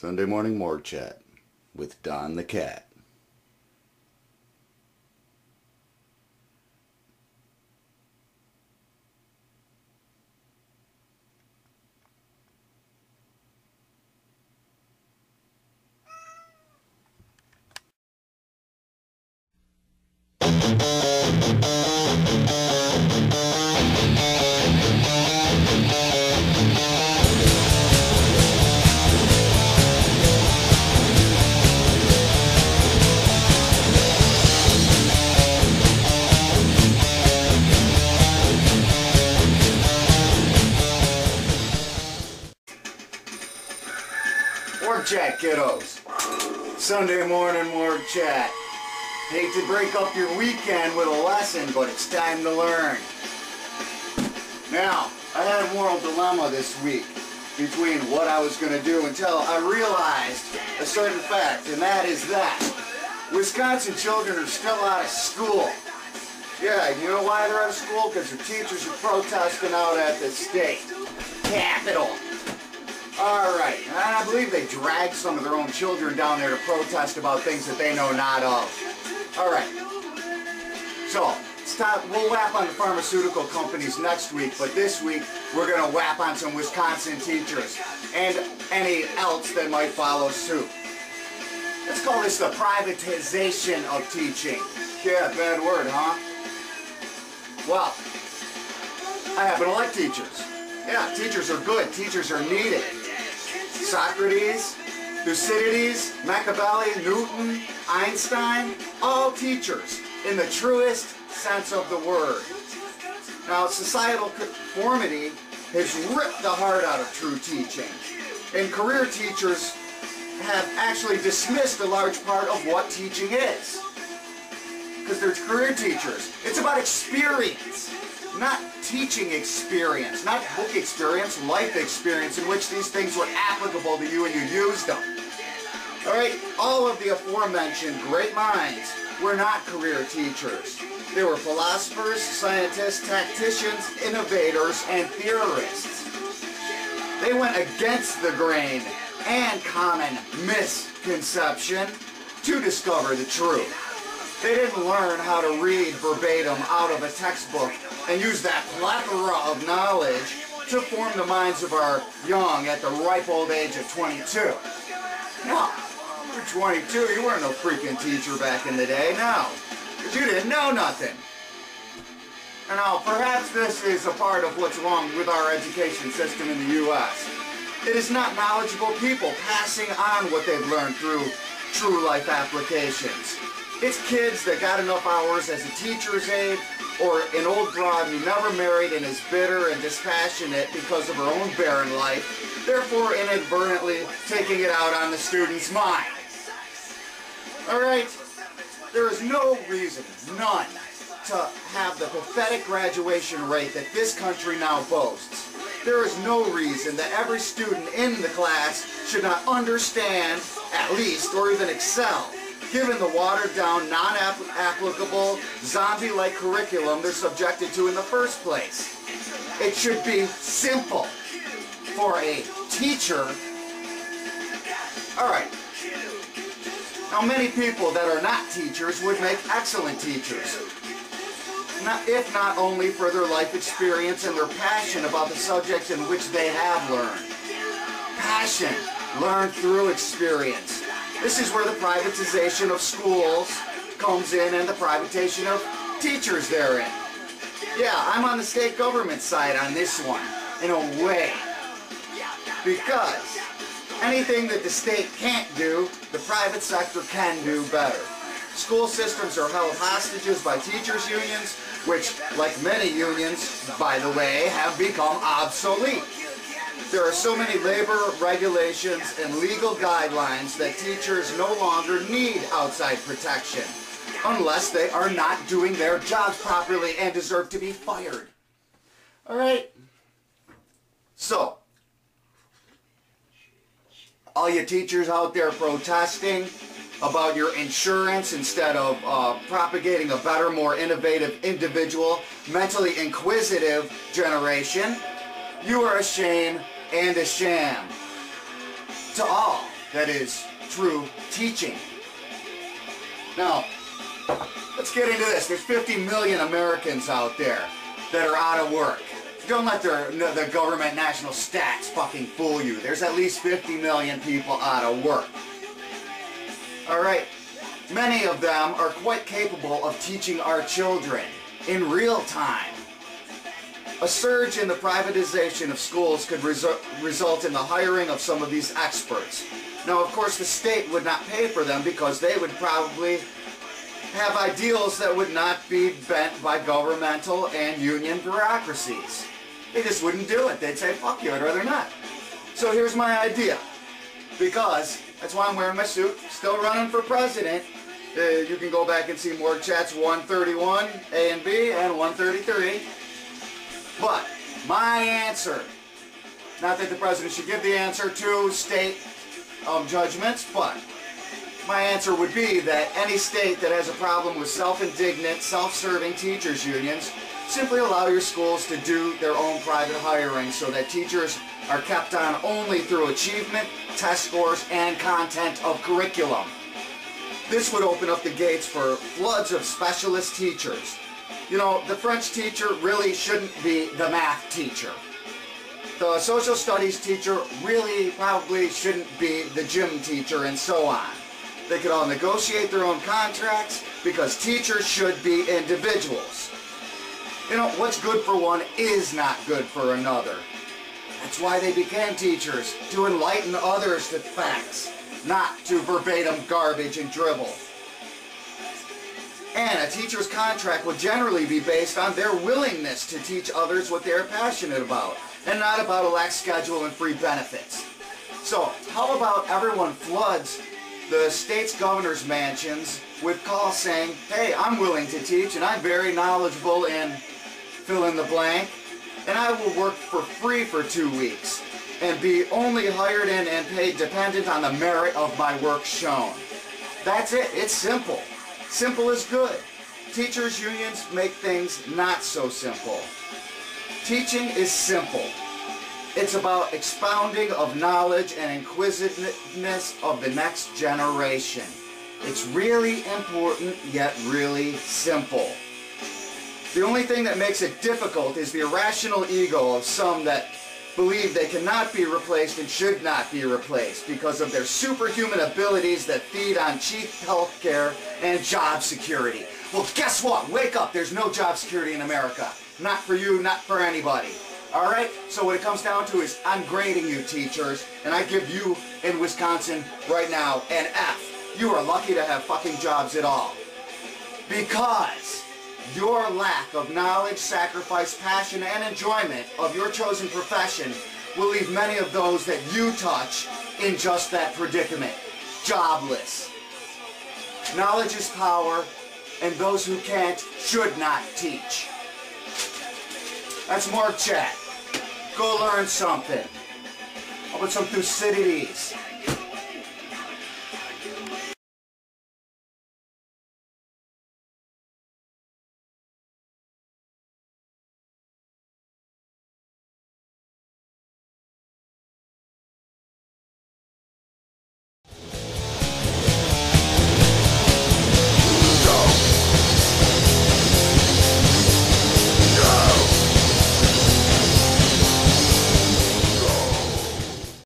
Sunday morning Morgue Chat with Don the Cat. Morgue Chat, kiddos. Sunday morning Morgue Chat. Hate to break up your weekend with a lesson, but it's time to learn. Now, I had a moral dilemma this week between what I was going to do until I realized a certain fact, and that is that Wisconsin children are still out of school. Yeah, you know why they're out of school? Because their teachers are protesting out at the state capitol. Alright, and I believe they dragged some of their own children down there to protest about things that they know not of. Alright, so we'll whap on the pharmaceutical companies next week, but this week we're going to whap on some Wisconsin teachers and any else that might follow suit. Let's call this the privatization of teaching. Yeah, bad word, huh? Well, I happen to like teachers. Yeah, teachers are good. Teachers are needed. Socrates, Thucydides, Machiavelli, Newton, Einstein, all teachers in the truest sense of the word. Now, societal conformity has ripped the heart out of true teaching, and career teachers have actually dismissed a large part of what teaching is. Because they're career teachers. It's about experience, not teaching experience, not book experience, life experience in which these things were applicable to you and you used them. Alright, all of the aforementioned great minds were not career teachers. They were philosophers, scientists, tacticians, innovators, and theorists. They went against the grain and common misconception to discover the truth. They didn't learn how to read verbatim out of a textbook and use that plethora of knowledge to form the minds of our young at the ripe old age of 22. No, you were 22, you weren't no freaking teacher back in the day, no. Because you didn't know nothing. And now, perhaps this is a part of what's wrong with our education system in the U.S. It is not knowledgeable people passing on what they've learned through true life applications. It's kids that got enough hours as a teacher's aide, or an old broad who never married and is bitter and dispassionate because of her own barren life, therefore inadvertently taking it out on the student's mind. Alright? There is no reason, none, to have the pathetic graduation rate that this country now boasts. There is no reason that every student in the class should not understand, at least, or even excel, given the watered-down, non-applicable, zombie-like curriculum they're subjected to in the first place. It should be simple for a teacher. Alright. Now, many people that are not teachers would make excellent teachers. If not only for their life experience and their passion about the subjects in which they have learned. Passion learned through experience. This is where the privatization of schools comes in and the privatization of teachers therein. Yeah, I'm on the state government side on this one, in a way. Because anything that the state can't do, the private sector can do better. School systems are held hostages by teachers' unions, which, like many unions, by the way, have become obsolete. There are so many labor regulations and legal guidelines that teachers no longer need outside protection, unless they are not doing their jobs properly and deserve to be fired. Alright? So, all you teachers out there protesting about your insurance instead of propagating a better, more innovative, individual, mentally inquisitive generation, you are a shame and a sham. To all. that is true teaching. Now, let's get into this. There's 50 million Americans out there that are out of work. Don't let the government national stats fucking fool you. There's at least 50 million people out of work. Alright, many of them are quite capable of teaching our children in real time. A surge in the privatization of schools could result in the hiring of some of these experts. Now, of course, the state would not pay for them because they would probably have ideals that would not be bent by governmental and union bureaucracies. They just wouldn't do it. They'd say, fuck you, I'd rather not. So here's my idea. Because, that's why I'm wearing my suit, still running for president. You can go back and see Morgue Chats 131, A and B, and 133. But, my answer, not that the president should give the answer to state judgments, but my answer would be that any state that has a problem with self-indignant, self-serving teachers' unions, simply allow your schools to do their own private hiring so that teachers are kept on only through achievement, test scores, and content of curriculum. This would open up the gates for floods of specialist teachers. You know, the French teacher really shouldn't be the math teacher. The social studies teacher really probably shouldn't be the gym teacher, and so on. They could all negotiate their own contracts because teachers should be individuals. You know, what's good for one is not good for another. That's why they became teachers, to enlighten others to facts, not to verbatim garbage and dribble. And a teacher's contract would generally be based on their willingness to teach others what they're passionate about, and not about a lax schedule and free benefits. So, how about everyone floods the state's governor's mansions with calls saying, hey, I'm willing to teach and I'm very knowledgeable in fill in the blank, and I will work for free for 2 weeks and be only hired in and paid dependent on the merit of my work shown. That's it. It's simple. Simple is good. Teachers' unions make things not so simple. Teaching is simple. It's about expounding of knowledge and inquisitiveness of the next generation. It's really important, yet really simple. The only thing that makes it difficult is the irrational ego of some that believe they cannot be replaced and should not be replaced because of their superhuman abilities that feed on cheap health care and job security. Well, guess what? Wake up. There's no job security in America. Not for you, not for anybody. Alright? So what it comes down to is I'm grading you, teachers, and I give you in Wisconsin right now an F. You are lucky to have fucking jobs at all. Because your lack of knowledge, sacrifice, passion, and enjoyment of your chosen profession will leave many of those that you touch in just that predicament. Jobless. Knowledge is power, and those who can't should not teach. That's Morgue Chat. Go learn something. How about some Thucydides?